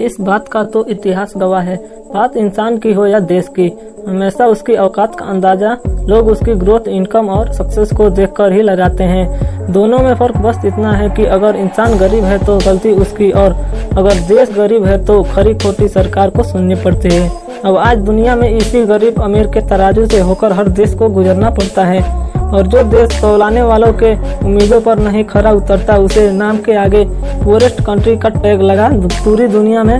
इस बात का तो इतिहास गवाह है। बात इंसान की हो या देश की, हमेशा उसकी औकात का अंदाजा लोग उसकी ग्रोथ, इनकम और सक्सेस को देखकर ही लगाते हैं। दोनों में फर्क बस इतना है कि अगर इंसान गरीब है तो गलती उसकी, और अगर देश गरीब है तो खरी खोटी सरकार को सुननी पड़ती है। अब आज दुनिया में इसी गरीब अमीर के तराजू से होकर हर देश को गुजरना पड़ता है, और जो देश तौलाने वालों के उम्मीदों पर नहीं खरा उतरता उसे नाम के आगे पुअरेस्ट कंट्री का टैग लगा पूरी दुनिया में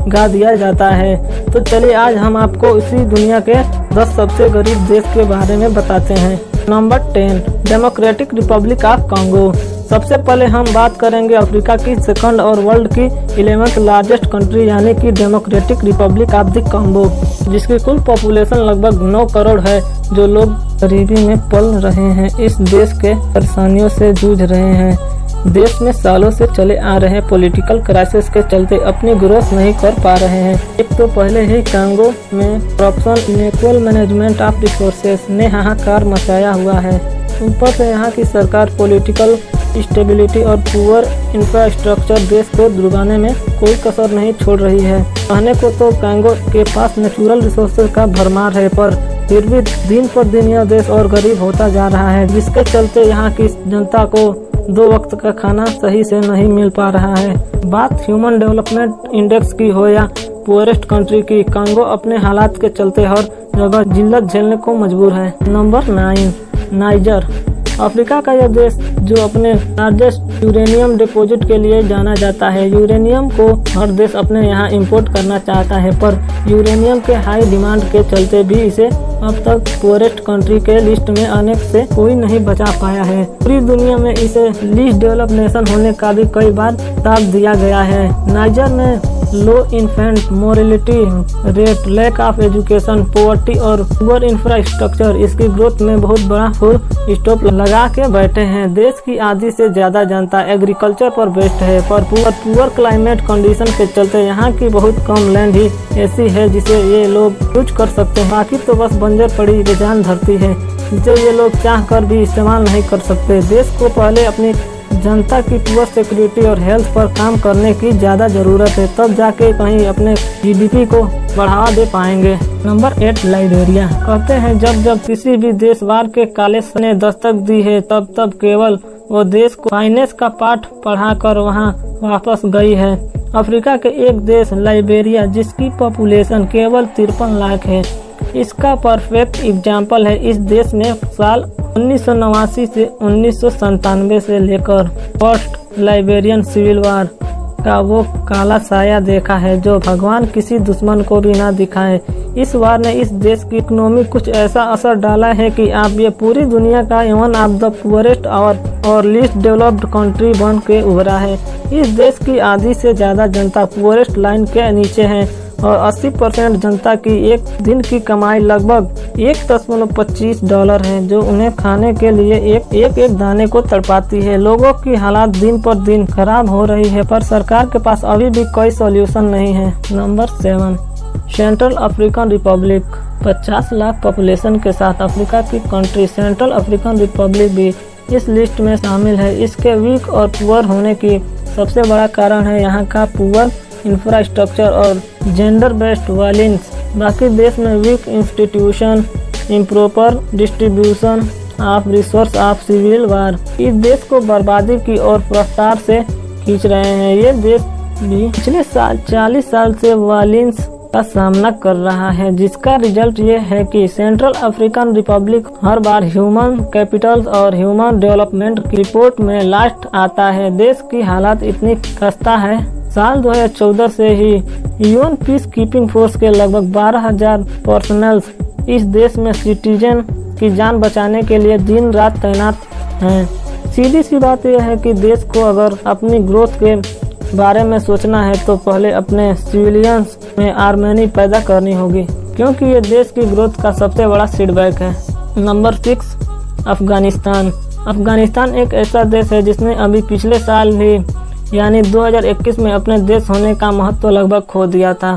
गा दिया जाता है। तो चलिए आज हम आपको इसी दुनिया के 10 सबसे गरीब देश के बारे में बताते हैं। Number 10, democratic Republic of Congo. सबसे पहले हम बात करेंगे अफ्रीका की सेकंड और वर्ल्ड की 11th लार्जेस्ट कंट्री यानी कि democratic Republic of the Congo, जिसकी कुल पॉपुलेशन लगभग 9 करोड़ है। जो लोग गरीबी में पल रहे हैं, इस देश के परेशानियों से जूझ रहे हैं। देश में सालों से चले आ रहे पॉलिटिकल क्राइसिस के चलते अपनी ग्रोथ नहीं कर पा रहे हैं। एक तो पहले ही कांगो में corruption, inequal management of resources ने हाहाकार मचाया हुआ है। ऊपर से यहाँ की सरकार पॉलिटिकल स्टेबिलिटी और पुअर इंफ्रास्ट्रक्चर देश को डुबाने में कोई कसर नहीं छोड़ रही है। कहने को तो कांगो के पास नेचुरल रिसोर्सेज का भरमार है, पर फिर भी दिन पर दिन यह देश और गरीब होता जा रहा है, जिसके चलते यहाँ की जनता को 2 वक्त का खाना सही से नहीं मिल पा रहा है। बात ह्यूमन डेवलपमेंट इंडेक्स की हो या पुअरेस्ट कंट्री की, कांगो अपने हालात के चलते हर जगह जिल्लत झेलने को मजबूर है। Number 9, niger. अफ्रीका का यह देश जो अपने लार्जेस्ट यूरेनियम डिपॉजिट के लिए जाना जाता है। यूरेनियम को हर देश अपने यहाँ इंपोर्ट करना चाहता है, पर यूरेनियम के हाई डिमांड के चलते भी इसे अब तक पुअरेस्ट कंट्री के लिस्ट में आने से कोई नहीं बचा पाया है। पूरी दुनिया में इसे लीस्ट डेवलप नेशन होने का भी कई बार दाग दिया गया है। नाइजर में low infant mortality rate, lack of education, poverty और पुअर इंफ्रास्ट्रक्चर इसकी ग्रोथ में बहुत बड़ा फुल स्टॉप लगा के बैठे हैं। देश की आधी से ज्यादा जनता एग्रीकल्चर पर बेस्ड है, पर पुअर क्लाइमेट कंडीशन के चलते यहाँ की बहुत कम लैंड ही ऐसी है जिसे ये लोग यूज कर सकते हैं। बाकी तो बस बंजर पड़ी बेजान धरती है जिसे ये लोग चाह कर भी इस्तेमाल नहीं कर सकते। देश को पहले अपनी जनता की पुअर सिक्योरिटी और हेल्थ पर काम करने की ज्यादा जरूरत है, तब जाके कहीं अपने जीडीपी को बढ़ावा दे पाएंगे। Number 8, Liberia. कहते हैं जब जब किसी भी देशवार के काले ने दस्तक दी है, तब तब केवल वो देश को फाइनेंस का पाठ पढ़ाकर वहाँ वापस गई है। अफ्रीका के एक देश लाइबेरिया, जिसकी पॉपुलेशन केवल 53 लाख है, इसका परफेक्ट एग्जाम्पल है। इस देश में साल 1989 से 1997 से लेकर फर्स्ट लाइबेरियन सिविल वार का वो काला साया देखा है जो भगवान किसी दुश्मन को भी ना दिखाए। इस वार ने इस देश की इकोनॉमी कुछ ऐसा असर डाला है कि आप ये पूरी दुनिया का वन ऑफ द पुअरेस्ट और लीस्ट डेवलप्ड कंट्री बन के उभरा है। इस देश की आधी से ज्यादा जनता पुअरेस्ट लाइन के नीचे है और 80% जनता की एक दिन की कमाई लगभग $1.25 है, जो उन्हें खाने के लिए एक दाने को तड़पाती है। लोगों की हालात दिन पर दिन खराब हो रही है, पर सरकार के पास अभी भी कोई सॉल्यूशन नहीं है। Number 7, central African Republic. 50 lakh population के साथ अफ्रीका की कंट्री सेंट्रल अफ्रीकन रिपब्लिक भी इस लिस्ट में शामिल है। इसके वीक और पुअर होने की सबसे बड़ा कारण है यहाँ का पुअर इंफ्रास्ट्रक्चर और जेंडर बेस्ड वायलेंस। बाकी देश में weak institution, improper distribution of resource of civil war इस देश को बर्बादी की ओर रफ्तार से खींच रहे हैं। ये देश भी पिछले 40 साल से वायलेंस का सामना कर रहा है, जिसका रिजल्ट ये है कि सेंट्रल अफ्रीकन रिपब्लिक हर बार ह्यूमन कैपिटल और ह्यूमन डेवलपमेंट की रिपोर्ट में लास्ट आता है। देश की हालत इतनी खस्ता है, साल 2014 से ही यूएन पीस कीपिंग फोर्स के लगभग 12,000 पर्सनल्स इस देश में सिटीजन की जान बचाने के लिए दिन रात तैनात हैं। सीधी सी बात यह है कि देश को अगर अपनी ग्रोथ के बारे में सोचना है तो पहले अपने सिविलियंस में आर्मी पैदा करनी होगी, क्योंकि ये देश की ग्रोथ का सबसे बड़ा फीडबैक है। नंबर 6, अफगानिस्तान। अफगानिस्तान एक ऐसा देश है जिसने अभी पिछले साल भी यानी 2021 में अपने देश होने का महत्व लगभग खो दिया था।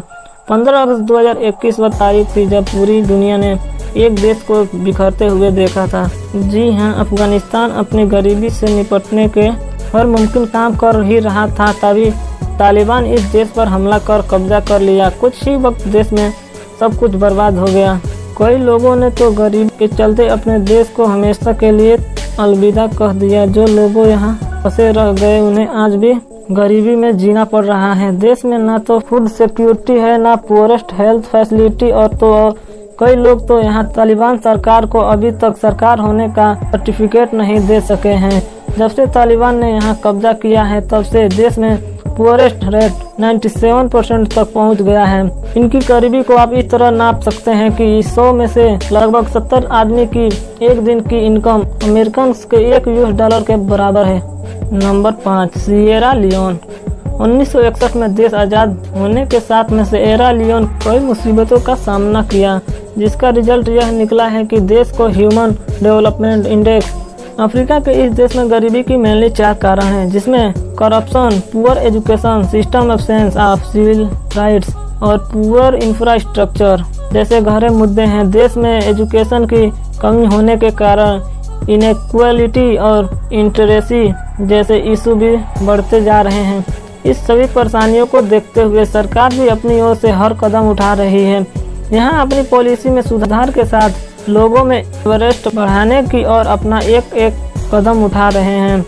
15 अगस्त 2021 वह तारीख थी जब पूरी दुनिया ने एक देश को बिखरते हुए देखा था। जी हाँ, अफगानिस्तान अपनी गरीबी से निपटने के हर मुमकिन काम कर ही रहा था, तालिबान इस देश पर हमला कर कब्जा कर लिया। कुछ ही वक्त देश में सब कुछ बर्बाद हो गया। कई लोगों ने तो गरीबी के चलते अपने देश को हमेशा के लिए अलविदा कह दिया। जो लोग यहाँ फंसे रह गए उन्हें आज भी गरीबी में जीना पड़ रहा है। देश में ना तो फूड सिक्योरिटी है, ना पुअरेस्ट हेल्थ फैसिलिटी, और कई लोग तो यहाँ तालिबान सरकार को अभी तक सरकार होने का सर्टिफिकेट नहीं दे सके हैं। जब से तालिबान ने यहाँ कब्जा किया है तब से देश में पुअरेस्ट रेट 97% तक पहुँच गया है। इनकी गरीबी को आप इस तरह नाप सकते हैं कि 100 में से लगभग 70 आदमी की एक दिन की इनकम अमेरिकन के $1 के बराबर है। Number 5, Sierra Leone. 1961 में देश आज़ाद होने के साथ में सिएरा लियोन कई मुसीबतों का सामना किया, जिसका रिजल्ट यह निकला है कि देश को ह्यूमन डेवलपमेंट इंडेक्स। अफ्रीका के इस देश में गरीबी की मेनली 4 कारण हैं, जिसमें corruption, poor education system, absence of civil rights और पुअर इंफ्रास्ट्रक्चर जैसे गहरे मुद्दे हैं। देश में एजुकेशन की कमी होने के कारण इनइक्वालिटी और इंटरेसी जैसे इशू भी बढ़ते जा रहे हैं। इस सभी परेशानियों को देखते हुए सरकार भी अपनी ओर से हर कदम उठा रही है। यहाँ अपनी पॉलिसी में सुधार के साथ लोगों में एवरेस्ट बढ़ाने की ओर अपना एक एक कदम उठा रहे हैं,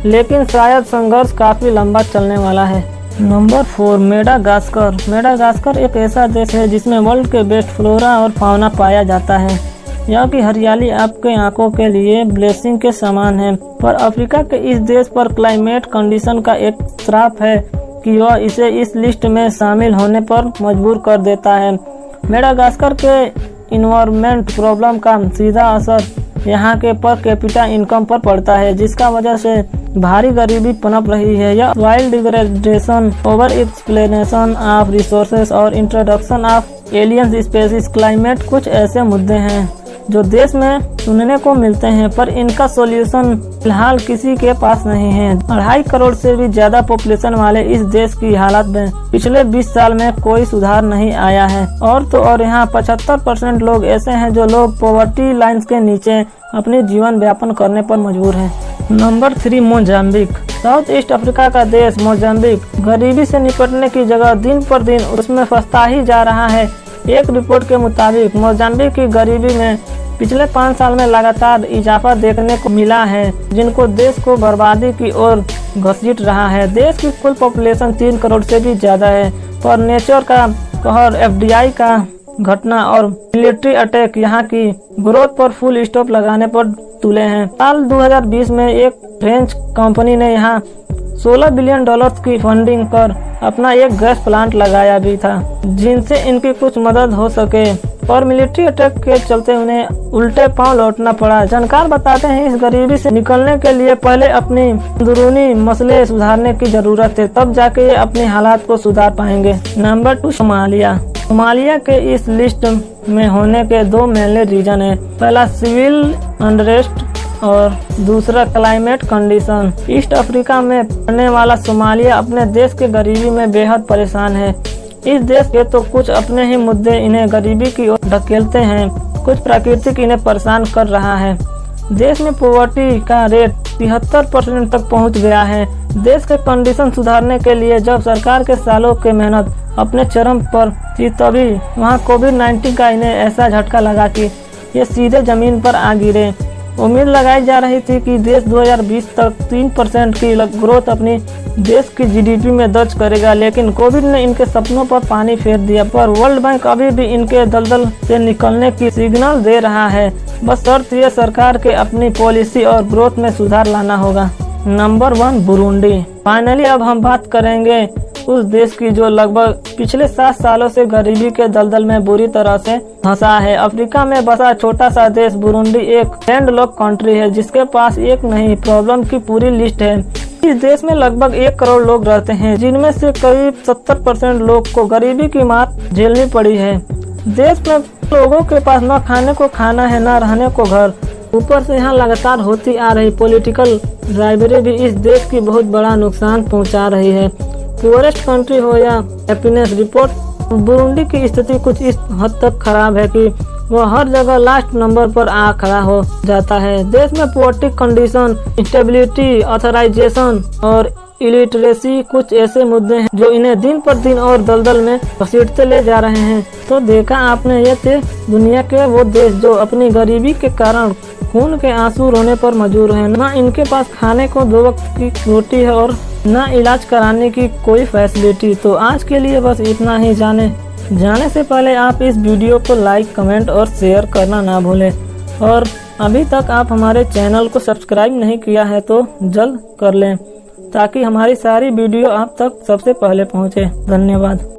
लेकिन शायद संघर्ष काफ़ी लंबा चलने वाला है। Number 4, Madagascar. मेडागास्कर एक ऐसा देश है जिसमें वर्ल्ड के बेस्ट फ्लोरा और फाउना पाया जाता है। यहाँ की हरियाली आपके आंखों के लिए ब्लेसिंग के समान है, पर अफ्रीका के इस देश पर क्लाइमेट कंडीशन का एक श्राप है कि वह इसे इस लिस्ट में शामिल होने पर मजबूर कर देता है। मेडागास्कर के इन्वायरमेंट प्रॉब्लम का सीधा असर यहाँ के पर कैपिटा इनकम पर पड़ता है, जिसका वजह से भारी गरीबी पनप रही है। यह wild degradation, over explanation of resources और introduction of alien species climate कुछ ऐसे मुद्दे हैं जो देश में सुनने को मिलते हैं, पर इनका सॉल्यूशन फिलहाल किसी के पास नहीं है। 2.5 करोड़ से भी ज्यादा पॉपुलेशन वाले इस देश की हालत में पिछले 20 साल में कोई सुधार नहीं आया है। और तो और यहाँ 75% लोग ऐसे हैं जो लोग पॉवर्टी लाइन्स के नीचे अपनी जीवन व्यापन करने पर मजबूर है। Number 3, Mozambique. South east Africa का देश मोजाम्बिक गरीबी से निपटने की जगह दिन पर दिन उसमें फंसता ही जा रहा है। एक रिपोर्ट के मुताबिक मोजाम्बिक की गरीबी में पिछले 5 साल में लगातार इजाफा देखने को मिला है, जिनको देश को बर्बादी की ओर घसीट रहा है। देश की कुल पॉपुलेशन 3 करोड़ से भी ज्यादा है, पर नेचर का कहर, एफडीआई का घटना और मिलिट्री अटैक यहाँ की ग्रोथ पर फुल स्टॉप लगाने पर तुले हैं। साल 2020 में एक फ्रेंच कंपनी ने यहाँ $16 बिलियन की फंडिंग कर अपना एक गैस प्लांट लगाया भी था, जिनसे इनकी कुछ मदद हो सके, और मिलिट्री अटैक के चलते उन्हें उल्टे पांव लौटना पड़ा। जानकार बताते हैं इस गरीबी से निकलने के लिए पहले अपनी अंदरूनी मसले सुधारने की जरूरत है, तब जाके ये अपनी हालात को सुधार पाएंगे। Number 2, Somalia. सोमालिया के इस लिस्ट में होने के 2 मेनली रीजन है। पहला सिविल अनरेस्ट और दूसरा क्लाइमेट कंडीशन। ईस्ट अफ्रीका में रहने वाला सोमालिया अपने देश के गरीबी में बेहद परेशान है। इस देश के तो कुछ अपने ही मुद्दे इन्हें गरीबी की ओर धकेलते हैं, कुछ प्राकृतिक इन्हें परेशान कर रहा है। देश में पॉवर्टी का रेट 73% तक पहुंच गया है। देश के कंडीशन सुधारने के लिए जब सरकार के सालों की मेहनत अपने चरम पर थी, तभी वहां कोविड-19 का इन्हें ऐसा झटका लगा कि ये सीधे जमीन पर आ गिरे। उम्मीद लगाई जा रही थी कि देश 2020 तक 3% की ग्रोथ अपनी देश की जीडीपी में दर्ज करेगा, लेकिन कोविड ने इनके सपनों पर पानी फेर दिया। पर वर्ल्ड बैंक अभी भी इनके दलदल से निकलने की सिग्नल दे रहा है। बस शर्त ये सरकार के अपनी पॉलिसी और ग्रोथ में सुधार लाना होगा। Number 1, Burundi. फाइनली अब हम बात करेंगे उस देश की जो लगभग पिछले 7 सालों से गरीबी के दलदल में बुरी तरह से फंसा है। अफ्रीका में बसा छोटा सा देश बुरुंडी एक लैंडलॉक कंट्री है, जिसके पास एक नहीं प्रॉब्लम की पूरी लिस्ट है। इस देश में लगभग 1 करोड़ लोग रहते हैं, जिनमें से करीब 70% लोग को गरीबी की मात झेलनी पड़ी है। देश में लोगों के पास न खाने को खाना है, न रहने को घर। ऊपर से यहाँ लगातार होती आ रही पॉलिटिकल राइवरी भी इस देश की बहुत बड़ा नुकसान पहुँचा रही है। पुअरेस्ट कंट्री हो या हैप्पीनेस रिपोर्ट, बुरुंडी की स्थिति कुछ इस हद तक खराब है कि वह हर जगह लास्ट नंबर पर आ खड़ा हो जाता है। देश में पॉवर्टी कंडीशन, इंस्टेबिलिटी, ऑथराइजेशन और इलिटरेसी कुछ ऐसे मुद्दे हैं जो इन्हें दिन पर दिन और दलदल में घसीटते ले जा रहे हैं। तो देखा आपने, ये थे दुनिया के वो देश जो अपनी गरीबी के कारण खून के आंसू रोने पर मजबूर हैं। ना इनके पास खाने को 2 वक्त की रोटी है और ना इलाज कराने की कोई फैसिलिटी। तो आज के लिए बस इतना ही। जाने से पहले आप इस वीडियो को लाइक, कमेंट और शेयर करना ना भूलें। और अभी तक आप हमारे चैनल को सब्सक्राइब नहीं किया है तो जल्द कर लें, ताकि हमारी सारी वीडियो आप तक सबसे पहले पहुंचे। धन्यवाद।